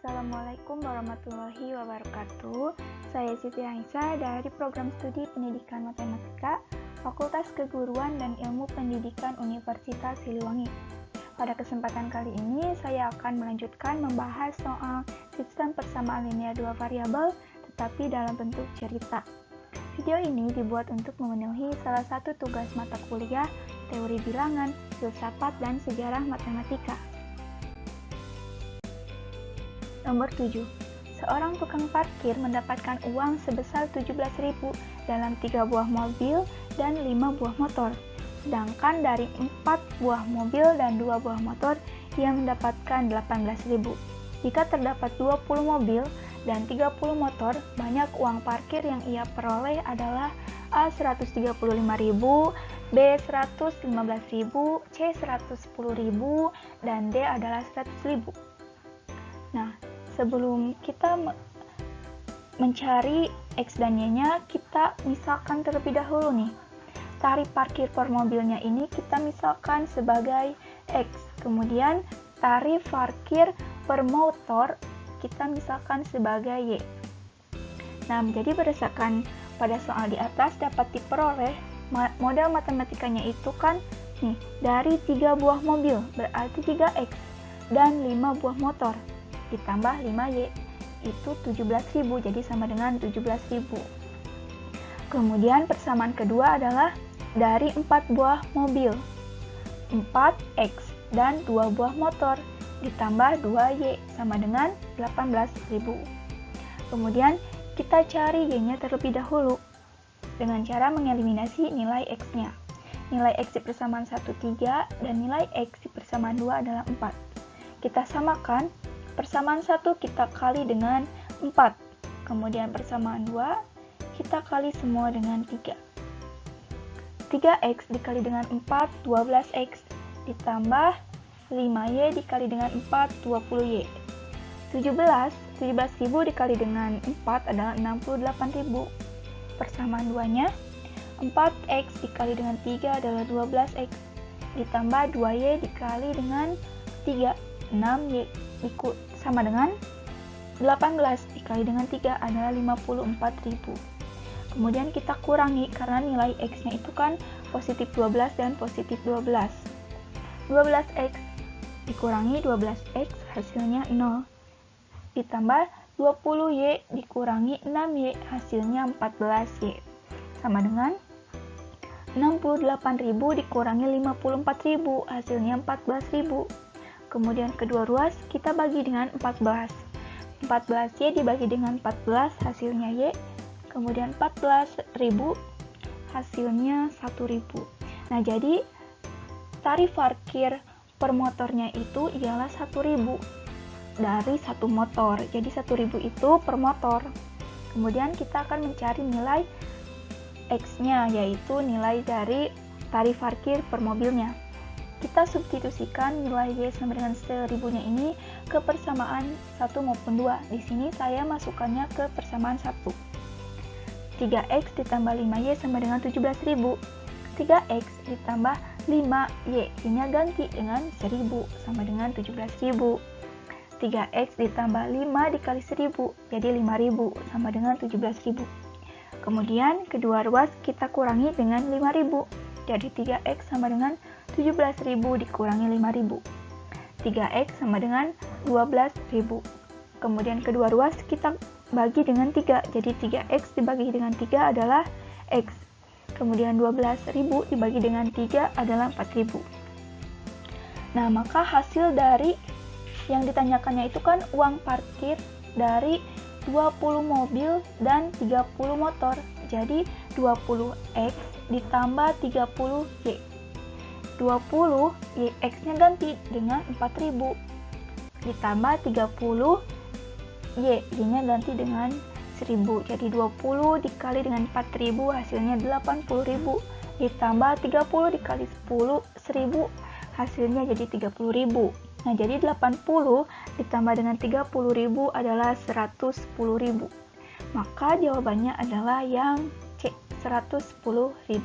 Assalamualaikum warahmatullahi wabarakatuh. Saya Siti Aisyah dari Program Studi Pendidikan Matematika, Fakultas Keguruan dan Ilmu Pendidikan Universitas Siliwangi. Pada kesempatan kali ini, saya akan melanjutkan membahas soal sistem persamaan linear dua variabel, tetapi dalam bentuk cerita. Video ini dibuat untuk memenuhi salah satu tugas mata kuliah Teori Bilangan, Filsafat, dan Sejarah Matematika. Nomor 7. Seorang tukang parkir mendapatkan uang sebesar 17.000 dalam 3 buah mobil dan 5 buah motor. Sedangkan dari 4 buah mobil dan 2 buah motor, ia mendapatkan 18.000. Jika terdapat 20 mobil dan 30 motor, banyak uang parkir yang ia peroleh adalah A. 135.000, B. 115.000, C. 110.000, dan D adalah 100.000. Nah, sebelum kita mencari X dan Y-nya, kita misalkan terlebih dahulu nih. Tarif parkir per mobilnya ini kita misalkan sebagai X. Kemudian tarif parkir per motor kita misalkan sebagai Y. Nah, jadi berdasarkan pada soal di atas dapat diperoleh model matematikanya itu kan nih, dari 3 buah mobil berarti 3X dan 5 buah motor ditambah 5Y itu 17.000, jadi sama dengan 17.000. Kemudian persamaan kedua adalah dari 4 buah mobil 4X dan 2 buah motor ditambah 2Y sama dengan 18.000. Kemudian kita cari Y-nya terlebih dahulu dengan cara mengeliminasi nilai X-nya. Nilai X di persamaan 1, 3 dan nilai X di persamaan 2 adalah 4. Kita samakan. Persamaan 1 kita kali dengan 4. Kemudian persamaan 2 kita kali semua dengan 3. 3X dikali dengan 4, 12X. Ditambah 5Y dikali dengan 4, 20Y. 17.000 dikali dengan 4 adalah 68.000. Persamaan 2-nya 4X dikali dengan 3 adalah 12X. Ditambah 2Y dikali dengan 3, 6Y sama dengan 18 dikali dengan 3 adalah 54.000. Kemudian kita kurangi karena nilai X-nya itu kan positif 12 dan positif 12. 12X dikurangi 12X hasilnya 0. Ditambah 20Y dikurangi 6Y hasilnya 14Y. Sama dengan 68.000 dikurangi 54.000 hasilnya 14.000. Kemudian kedua ruas kita bagi dengan 14. 14Y dibagi dengan 14 hasilnya Y. Kemudian 14.000 hasilnya 1.000. Nah, jadi tarif parkir per motornya itu ialah 1.000 dari satu motor. Jadi 1.000 itu per motor. Kemudian kita akan mencari nilai X-nya, yaitu nilai dari tarif parkir per mobilnya. Kita substitusikan nilai Y sama dengan 1.000-nya ini ke persamaan 1 maupun 2. Di sini saya masukkannya ke persamaan 1. 3X ditambah 5Y sama dengan 17.000. 3X ditambah 5Y, ini ganti dengan 1.000 sama dengan 17.000. 3X ditambah 5 dikali 1.000, jadi 5.000 sama dengan 17.000. Kemudian kedua ruas kita kurangi dengan 5.000. Jadi 3X sama dengan 17.000 dikurangi 5.000. 3X sama dengan 12.000. Kemudian kedua ruas kita bagi dengan 3. Jadi 3X dibagi dengan 3 adalah X. Kemudian 12.000 dibagi dengan 3 adalah 4.000. Nah, maka hasil dari yang ditanyakannya itu kan uang parkir dari 20 mobil dan 30 motor. Jadi 20X ditambah 30Y. 20 X-nya ganti dengan 4.000. Ditambah 30 Y-nya ganti dengan 1.000. Jadi 20 dikali dengan 4.000 hasilnya 80.000. Ditambah 30 dikali 10, 1.000 hasilnya jadi 30.000. Nah, jadi 80 ditambah dengan 30.000 adalah 110.000. Maka jawabannya adalah yang C, 110.000.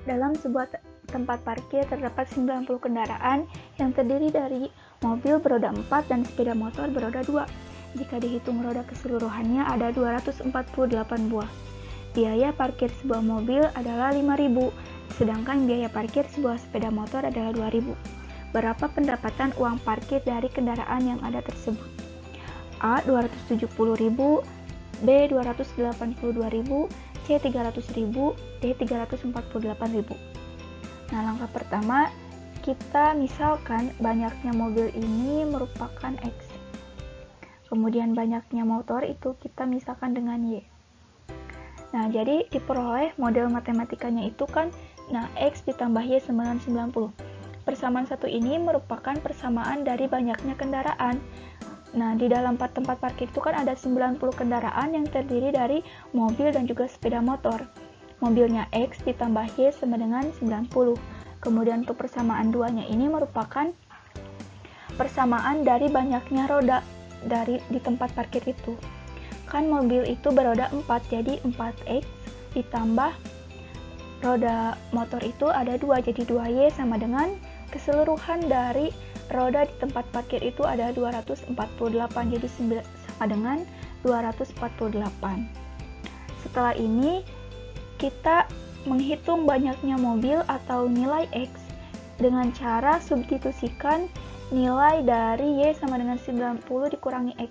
Dalam sebuah tempat parkir terdapat 90 kendaraan yang terdiri dari mobil beroda 4 dan sepeda motor beroda 2. Jika dihitung roda keseluruhannya ada 248 buah. Biaya parkir sebuah mobil adalah 5.000, sedangkan biaya parkir sebuah sepeda motor adalah 2.000. Berapa pendapatan uang parkir dari kendaraan yang ada tersebut? A. 270.000, B. 282.000, C. 300.000, D. 348.000. Nah, langkah pertama, kita misalkan banyaknya mobil ini merupakan X. Kemudian banyaknya motor itu kita misalkan dengan Y. Nah, jadi diperoleh model matematikanya itu kan, nah X ditambah Y sama dengan 90. Persamaan satu ini merupakan persamaan dari banyaknya kendaraan. Nah, di dalam tempat parkir itu kan ada 90 kendaraan yang terdiri dari mobil dan juga sepeda motor. Mobilnya X ditambah Y sama dengan 90. Kemudian untuk persamaan duanya ini merupakan persamaan dari banyaknya roda di tempat parkir itu. Kan mobil itu beroda 4, jadi 4X ditambah roda motor itu ada 2, jadi 2Y sama dengan keseluruhan dari roda di tempat parkir itu ada 248, jadi sama dengan 248. Setelah ini kita menghitung banyaknya mobil atau nilai X dengan cara substitusikan nilai dari Y sama dengan 90 dikurangi X.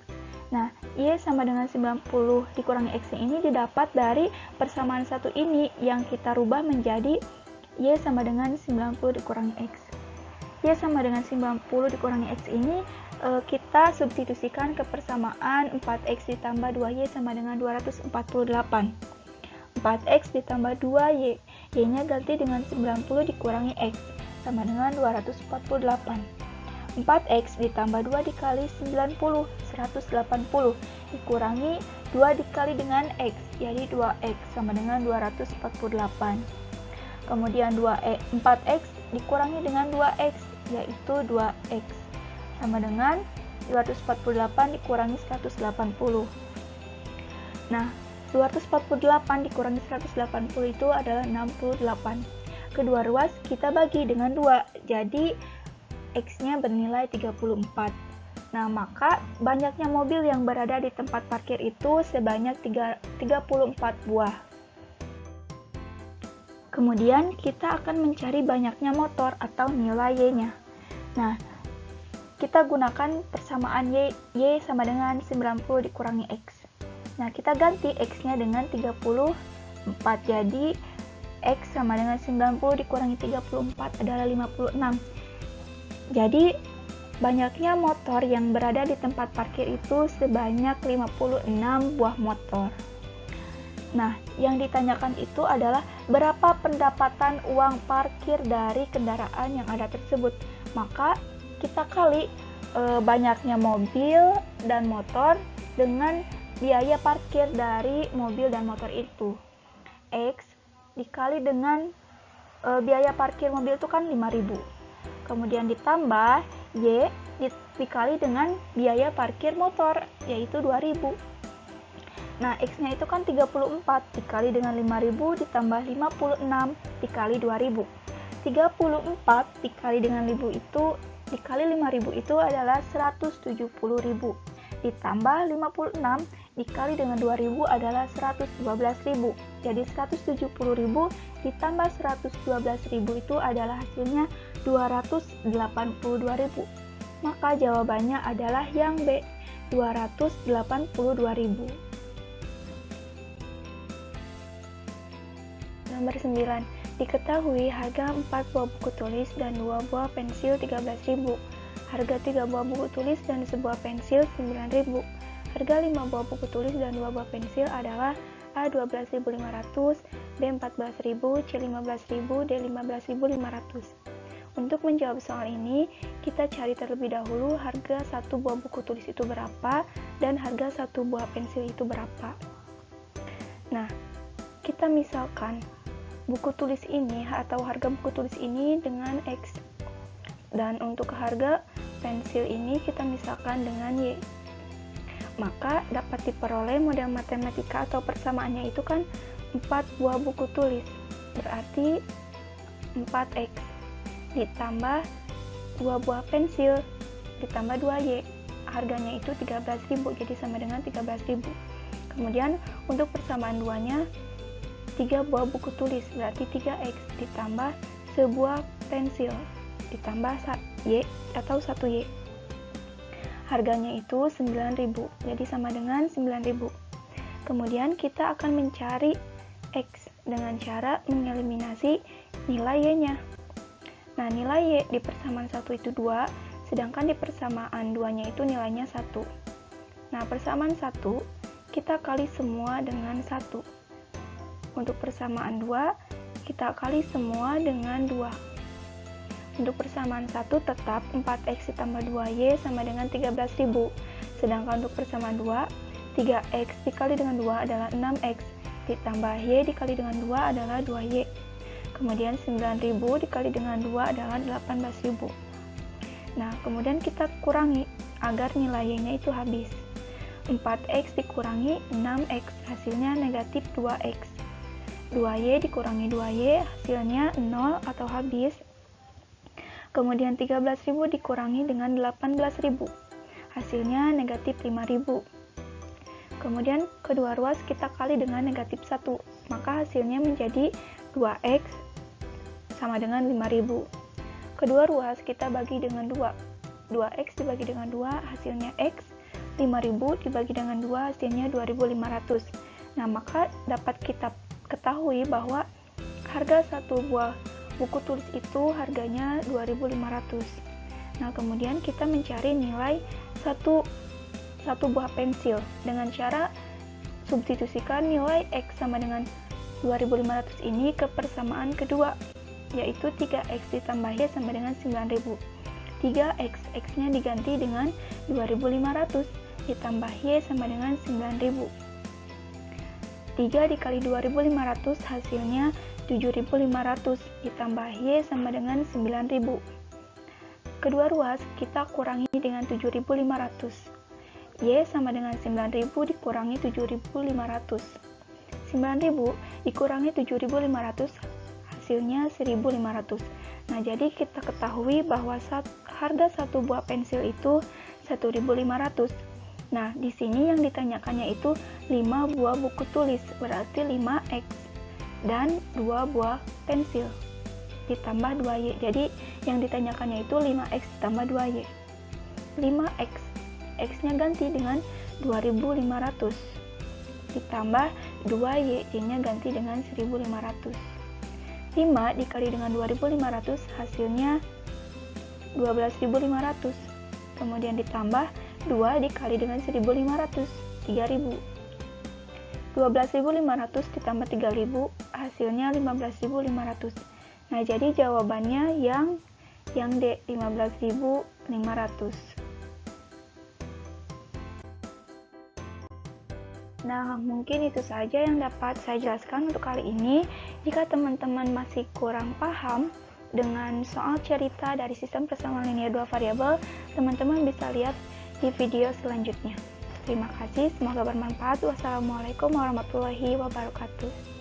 Nah, Y sama dengan 90 dikurangi X ini didapat dari persamaan satu ini yang kita rubah menjadi Y sama dengan 90 dikurangi X. Y sama dengan 90 dikurangi X ini kita substitusikan ke persamaan 4X ditambah 2Y sama dengan 248. 4X ditambah 2Y, Y-nya ganti dengan 90 dikurangi X sama dengan 248. 4X ditambah 2 dikali 90, 180, dikurangi 2 dikali dengan X, jadi 2X sama dengan 248. Kemudian 4X dikurangi dengan 2X, yaitu 2X, sama dengan 248 dikurangi 180. Nah, 248 dikurangi 180 itu adalah 68. Kedua ruas kita bagi dengan 2, jadi X-nya bernilai 34. Nah, maka banyaknya mobil yang berada di tempat parkir itu sebanyak 34 buah. Kemudian kita akan mencari banyaknya motor atau nilai Y-nya. Nah, kita gunakan persamaan Y sama dengan 90 dikurangi X. Nah, kita ganti X-nya dengan 34, jadi X sama dengan 90 dikurangi 34 adalah 56. Jadi, banyaknya motor yang berada di tempat parkir itu sebanyak 56 buah motor. Nah, yang ditanyakan itu adalah berapa pendapatan uang parkir dari kendaraan yang ada tersebut. Maka, kita kali banyaknya mobil dan motor dengan biaya parkir dari mobil dan motor itu. X dikali dengan biaya parkir mobil itu kan 5.000. Kemudian ditambah Y dikali dengan biaya parkir motor, yaitu 2.000. Nah, X-nya itu kan 34, dikali dengan 5.000 ditambah 56 dikali 2.000. 34 dikali dengan 1.000 itu, dikali 5.000 itu adalah 170.000. Ditambah 56 dikali dengan 2.000 adalah 112.000. Jadi 170.000 ditambah 112.000 itu adalah hasilnya 282.000. Maka jawabannya adalah yang B, 282.000. Nomor 9. Diketahui harga 4 buah buku tulis dan 2 buah pensil 13.000. Harga 3 buah buku tulis dan sebuah pensil 9.000. Harga 5 buah buku tulis dan 2 buah pensil adalah A 12.500, B 14.000, C 15.000, D 15.500. Untuk menjawab soal ini, kita cari terlebih dahulu harga 1 buah buku tulis itu berapa dan harga 1 buah pensil itu berapa. Nah, kita misalkan buku tulis ini atau harga buku tulis ini dengan X. Dan untuk harga pensil ini kita misalkan dengan Y. Maka dapat diperoleh model matematika atau persamaannya itu kan 4 buah buku tulis. Berarti 4X ditambah 2 buah pensil ditambah 2Y, harganya itu 13.000, jadi sama dengan 13.000. Kemudian untuk persamaan duanya 3 buah buku tulis, berarti 3X ditambah sebuah pensil ditambah Y atau 1Y, harganya itu 9.000, jadi sama dengan 9.000. Kemudian kita akan mencari X dengan cara mengeliminasi nilai Y-nya. Nah, nilai Y di persamaan 1 itu 2, sedangkan di persamaan 2-nya itu nilainya 1. Nah, persamaan 1 kita kali semua dengan 1. Untuk persamaan 2, kita kali semua dengan 2. Untuk persamaan 1 tetap 4X ditambah 2Y sama dengan 13.000. Sedangkan untuk persamaan 2, 3X dikali dengan 2 adalah 6X, ditambah Y dikali dengan 2 adalah 2Y. Kemudian 9.000 dikali dengan 2 adalah 18.000. Nah, kemudian kita kurangi agar nilai Y-nya itu habis. 4X dikurangi 6X, hasilnya negatif 2X. 2Y dikurangi 2Y, hasilnya 0 atau habis. Kemudian 13.000 dikurangi dengan 18.000, hasilnya negatif 5.000. Kemudian kedua ruas kita kali dengan negatif 1, maka hasilnya menjadi 2X sama dengan 5.000. Kedua ruas kita bagi dengan 2. 2X dibagi dengan 2 hasilnya X, 5.000 dibagi dengan 2 hasilnya 2.500. Nah, maka dapat kita ketahui bahwa harga satu buah buku tulis itu harganya 2.500. Nah, kemudian kita mencari nilai satu buah pensil dengan cara substitusikan nilai X sama dengan 2.500 ini ke persamaan kedua, yaitu 3X ditambah Y sama dengan 9.000. 3X, X-nya diganti dengan 2.500 ditambah Y sama dengan 9.000. 3 dikali 2.500 hasilnya 7.500 ditambah Y sama dengan 9.000. Kedua ruas kita kurangi dengan 7.500. Y sama dengan 9.000 dikurangi 7.500. 9.000 dikurangi 7.500 hasilnya 1.500. Nah, jadi kita ketahui bahwa harga satu buah pensil itu 1.500. Nah, di sini yang ditanyakannya itu 5 buah buku tulis, berarti 5X dan 2 buah pensil ditambah 2Y. Jadi yang ditanyakannya itu 5X ditambah 2Y. 5X, X-nya ganti dengan 2.500 ditambah 2Y, Y-nya ganti dengan 1.500. 5 dikali dengan 2.500 hasilnya 12.500. Kemudian ditambah 2 dikali dengan 1.500, 3.000. 12.500 ditambah 3.000 hasilnya 15.500. Nah, jadi jawabannya yang D, 15.500. Nah, mungkin itu saja yang dapat saya jelaskan untuk kali ini. Jika teman-teman masih kurang paham dengan soal cerita dari sistem persamaan linear 2 variabel, teman-teman bisa lihat di video selanjutnya. Terima kasih, semoga bermanfaat. Wassalamualaikum warahmatullahi wabarakatuh.